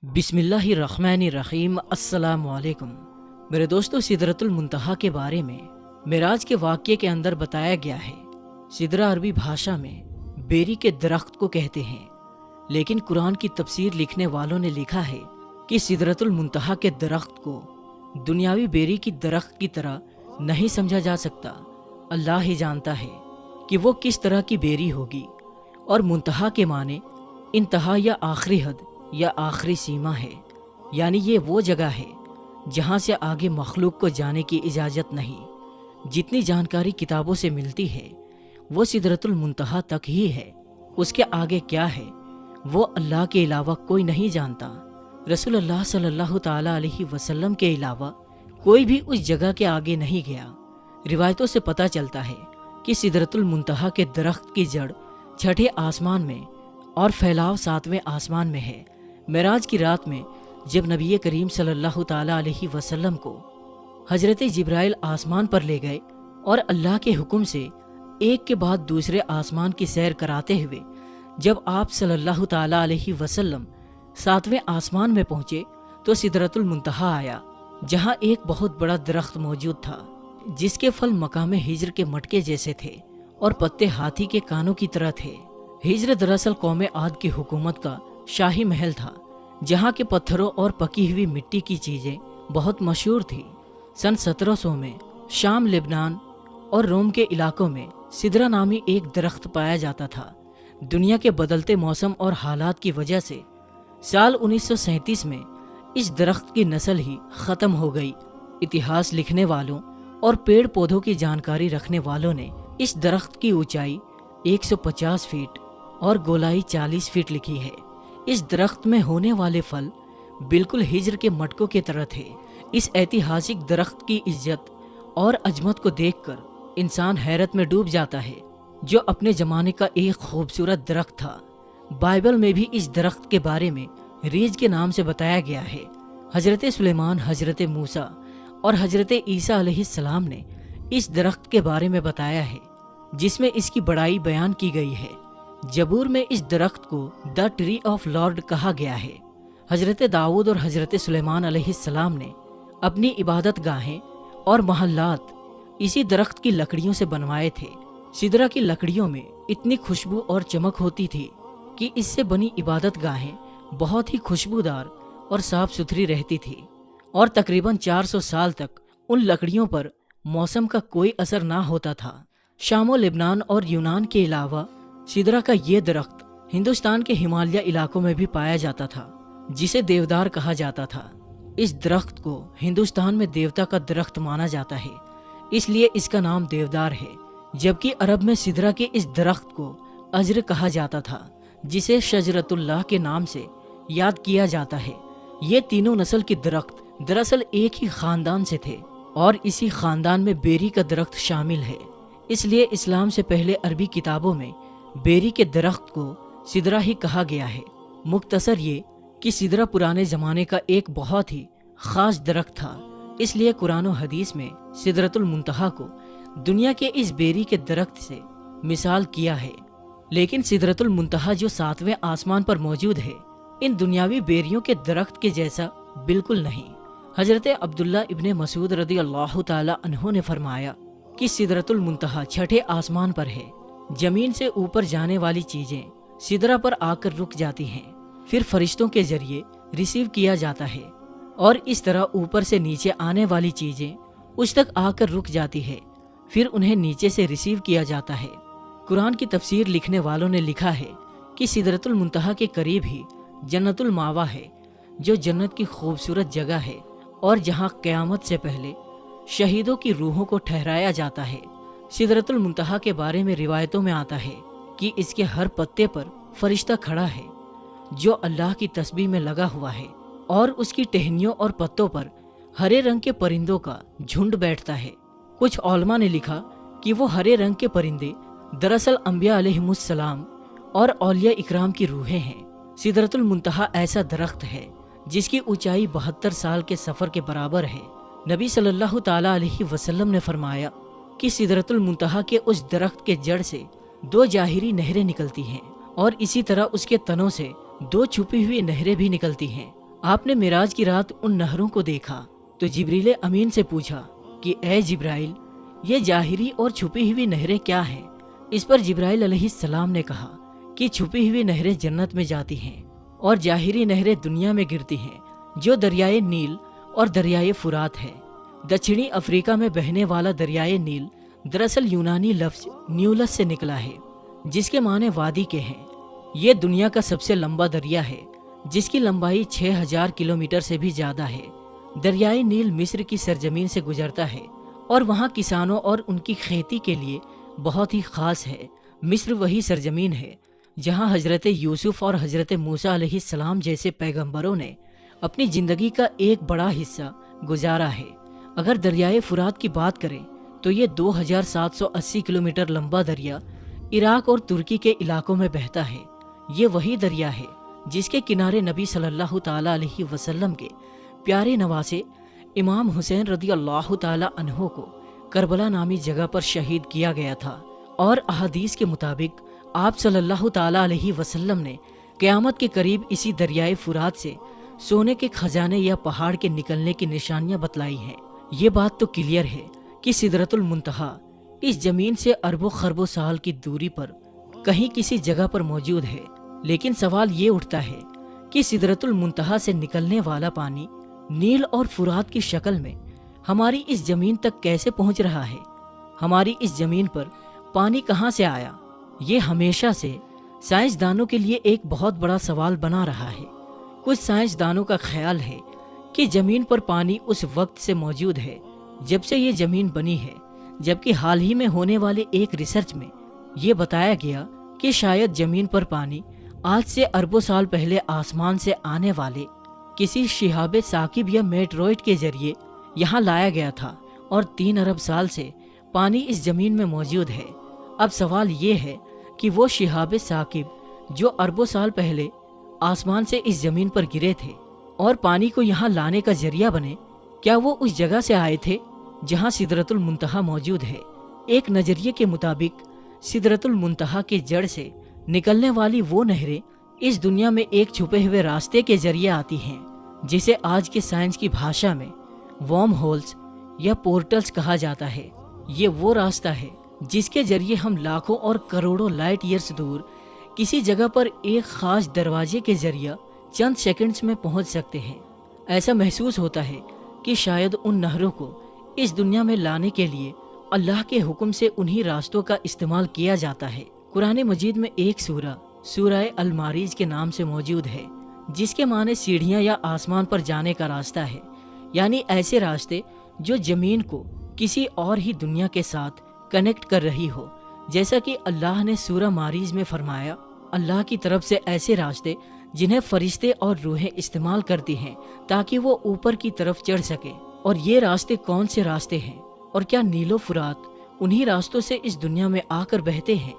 बिस्मिल्लाहिर्रहमानिर्रहीम। अस्सलाम वालेकुम। मेरे दोस्तों, सिदरतुल मुंतहा के बारे में मेराज के वाक़ये के अंदर बताया गया है। सिदरा अरबी भाषा में बेरी के दरख्त को कहते हैं, लेकिन कुरान की तफसीर लिखने वालों ने लिखा है कि सिदरतुल मुंतहा के दरख्त को दुनियावी बेरी की दरख्त की तरह नहीं समझा जा सकता। अल्लाह ही जानता है कि वो किस तरह की बेरी होगी। और मुंतहा के माने इंतहा या आखिरी हद या आखिरी सीमा है, यानी ये वो जगह है जहाँ से आगे मखलूक को जाने की इजाज़त नहीं। जितनी जानकारी किताबों से मिलती है वो सिदरतुल मुंतहा तक ही है। उसके आगे क्या है वो अल्लाह के अलावा कोई नहीं जानता। रसूलुल्लाह सल्लल्लाहु ताला अलैहि वसल्लम के अलावा कोई भी उस जगह के आगे नहीं गया। रिवायतों से पता चलता है कि सिदरतुल मुंतहा के दरख्त की जड़ छठे आसमान में और फैलाव सातवें आसमान में है। मेराज की रात में जब नबी करीम सल्लल्लाहु ताला अलैहि वसल्लम को हजरत जिब्राइल आसमान पर ले गए और अल्लाह के हुक्म से एक के बाद दूसरे आसमान की सैर कराते हुए जब आप सल्लल्लाहु ताला अलैहि वसल्लम सातवें आसमान में पहुंचे तो सिदरतुल मुंतहा आया, जहां एक बहुत बड़ा दरख्त मौजूद था जिसके फल मकामे हिज्र के मटके जैसे थे और पत्ते हाथी के कानों की तरह थे। हिज्र दरअसल कौमे आद की हुकूमत का शाही महल था, जहाँ के पत्थरों और पकी हुई मिट्टी की चीजें बहुत मशहूर थी। सन 1700 में शाम, लेबनान और रोम के इलाकों में सिदरा नामी एक दरख्त पाया जाता था। दुनिया के बदलते मौसम और हालात की वजह से साल 1937 में इस दरख्त की नस्ल ही खत्म हो गई। इतिहास लिखने वालों और पेड़ पौधों की जानकारी रखने वालों ने इस दरख्त की ऊंचाई 150 फीट और गोलाई 40 फीट लिखी है। इस दरख्त में होने वाले फल बिल्कुल हिज्र के मटकों की तरह थे। इस ऐतिहासिक दरख्त की इज्जत और अजमत को देखकर इंसान हैरत में डूब जाता है, जो अपने जमाने का एक खूबसूरत दरख्त था। बाइबल में भी इस दरख्त के बारे में रीज के नाम से बताया गया है। हजरत सुलेमान, हजरत मूसा और हजरत ईसा अलैहिस्सलाम ने इस दरख्त के बारे में बताया है, जिसमें इसकी बड़ाई बयान की गई है। जबूर में इस दरख्त को द ट्री ऑफ लॉर्ड कहा गया है। हजरत दाऊद और हजरत सुलेमान अलैहिस्सलाम ने अपनी इबादत गाहें और महल्लात इसी दरख्त की लकड़ियों से बनवाए थे। सिदरा की लकड़ियों में इतनी खुशबू और चमक होती थी कि इससे बनी इबादत गाहें बहुत ही खुशबूदार और साफ सुथरी रहती थी, और तकरीबन 400 साल तक उन लकड़ियों पर मौसम का कोई असर ना होता था। शामो, लेबनान और यूनान के अलावा सिदरा का ये दरख्त हिंदुस्तान के हिमालय इलाकों में भी पाया जाता था, जिसे देवदार कहा जाता था। इस दरख्त को हिंदुस्तान में देवता का दरख्त माना जाता है, इसलिए इसका नाम देवदार है। जबकि अरब में सिदरा के इस दरख्त को अज्र कहा जाता था, जिसे शजरतुल्लाह के नाम से याद किया जाता है। ये तीनों नस्ल के दरख्त दरअसल एक ही खानदान से थे और इसी खानदान में बेरी का दरख्त शामिल है। इसलिए इस्लाम से पहले अरबी किताबों में बेरी के दरख्त को सिदरा ही कहा गया है। मुख्तसर ये कि सिदरा पुराने ज़माने का एक बहुत ही ख़ास दरख्त था, इसलिए कुरान और हदीस में सिदरतुल मुंतहा को दुनिया के इस बेरी के दरख्त से मिसाल किया है। लेकिन सिदरतुल मुंतहा जो सातवें आसमान पर मौजूद है, इन दुनियावी बेरियों के दरख्त के जैसा बिल्कुल नहीं। हजरत अब्दुल्ला इब्ने मसूद रदी अल्लाह ताला अन्हु ने फरमाया कि सिदरतुल मुंतहा छठे आसमान पर है। जमीन से ऊपर जाने वाली चीजें सिदरा पर आकर रुक जाती हैं, फिर फरिश्तों के जरिए रिसीव किया जाता है, और इस तरह ऊपर से नीचे आने वाली चीजें उस तक आकर रुक जाती है, फिर उन्हें नीचे से रिसीव किया जाता है। कुरान की तफसीर लिखने वालों ने लिखा है कि सिदरतुल मुंतहा के करीब ही जन्नतुल मावा है, जो जन्नत की खूबसूरत जगह है और जहाँ क़यामत से पहले शहीदों की रूहों को ठहराया जाता है। सिदरतुल मुंतहा के बारे में रिवायतों में आता है कि इसके हर पत्ते पर फरिश्ता खड़ा है जो अल्लाह की तस्बीह में लगा हुआ है, और उसकी टहनियों और पत्तों पर हरे रंग के परिंदों का झुंड बैठता है। कुछ उलमा ने लिखा कि वो हरे रंग के परिंदे दरअसल अंबिया अलैहिमुस्सलाम और औलिया इकराम की रूहें हैं। सिदरतुल मुंतहा ऐसा दरख्त है जिसकी ऊंचाई 72 साल के सफर के बराबर है। नबी सल्लल्लाहु ताला अलैहि वसल्लम ने फरमाया कि सिदरतुल मुंतहा के उस दरख्त के जड़ से 2 जाहिरी नहरें निकलती हैं और इसी तरह उसके तनों से 2 छुपी हुई नहरें भी निकलती हैं। आपने मिराज की रात उन नहरों को देखा तो जिब्रील अमीन से पूछा कि ए जिब्राइल, ये जाहिरी और छुपी हुई नहरें क्या हैं? इस पर जिब्राइल अलैहिस्सलाम ने कहा कि छुपी हुई नहरें जन्नत में जाती हैं और जाहिरी नहरें दुनिया में गिरती हैं, जो दरियाए नील और दरियाए फुरात है। दक्षिणी अफ्रीका में बहने वाला दरियाए नील दरअसल यूनानी लफ्ज न्यूलस से निकला है, जिसके माने वादी के हैं। ये दुनिया का सबसे लंबा दरिया है, जिसकी लंबाई 6000 किलोमीटर से भी ज्यादा है। दरियाए नील मिस्र की सरजमीन से गुजरता है और वहाँ किसानों और उनकी खेती के लिए बहुत ही खास है। मिस्र वही सरजमीन है जहाँ हजरत यूसुफ और हजरत मूसा अलैहिस्सलाम जैसे पैगंबरों ने अपनी जिंदगी का एक बड़ा हिस्सा गुजारा है। अगर दरियाए फुरात की बात करें तो ये 2780 किलोमीटर लंबा दरिया इराक और तुर्की के इलाकों में बहता है। ये वही दरिया है जिसके किनारे नबी सल्लल्लाहु ताला अलैहि वसल्लम के प्यारे नवासे इमाम हुसैन रदी अल्लाह ताला अन्हो को करबला नामी जगह पर शहीद किया गया था। और अहादीस के मुताबिक आप सल्लल्लाहु ताला अलैहि वसल्लम ने क़यामत के करीब इसी दरियाए फुरात से सोने के खजाने या पहाड़ के निकलने की निशानियां बतलाई हैं। ये बात तो क्लियर है कि सिदरतुल मुंतहा इस जमीन से अरबों खरबों साल की दूरी पर कहीं किसी जगह पर मौजूद है। लेकिन सवाल ये उठता है कि सिदरतुल मुंतहा से निकलने वाला पानी नील और फुरात की शक्ल में हमारी इस जमीन तक कैसे पहुंच रहा है? हमारी इस जमीन पर पानी कहां से आया? ये हमेशा से साइंसदानों के लिए एक बहुत बड़ा सवाल बना रहा है। कुछ साइंसदानों का ख्याल है कि जमीन पर पानी उस वक्त से मौजूद है जब से ये जमीन बनी है, जबकि हाल ही में होने वाले एक रिसर्च में ये बताया गया कि शायद जमीन पर पानी आज से अरबों साल पहले आसमान से आने वाले किसी शिहाबे साकिब या मेटरॉइड के जरिए यहाँ लाया गया था और 3 अरब साल से पानी इस जमीन में मौजूद है। अब सवाल ये है कि वो शिहाबे साकिब जो अरबों साल पहले आसमान से इस जमीन पर गिरे थे और पानी को यहाँ लाने का जरिया बने, क्या वो उस जगह से आए थे जहाँ सिदरतुल मुंतहा मौजूद है? एक नजरिए के मुताबिक सिदरतुल मुंतहा के जड़ से निकलने वाली वो नहरें इस दुनिया में एक छुपे हुए रास्ते के जरिए आती हैं, जिसे आज के साइंस की भाषा में वर्म होल्स या पोर्टल्स कहा जाता है। ये वो रास्ता है जिसके जरिए हम लाखों और करोड़ों लाइट ईयर्स दूर किसी जगह पर एक खास दरवाजे के जरिए चंद सेकंड्स में पहुंच सकते हैं। ऐसा महसूस होता है कि शायद उन नहरों को इस दुनिया में लाने के लिए अल्लाह के हुक्म से उन्हीं रास्तों का इस्तेमाल किया जाता है। कुरान मजीद में एक सूरह अल मारीज के नाम से मौजूद है, जिसके माने सीढ़ियां या आसमान पर जाने का रास्ता है, यानी ऐसे रास्ते जो जमीन को किसी और ही दुनिया के साथ कनेक्ट कर रही हो। जैसा कि अल्लाह ने सूरह मारीज में फरमाया, अल्लाह की तरफ से ऐसे रास्ते जिन्हें फरिश्ते और रूहें इस्तेमाल करती हैं ताकि वो ऊपर की तरफ चढ़ सके। और ये रास्ते कौन से रास्ते हैं और क्या नीलो फुरात उन्हीं रास्तों से इस दुनिया में आकर बहते हैं?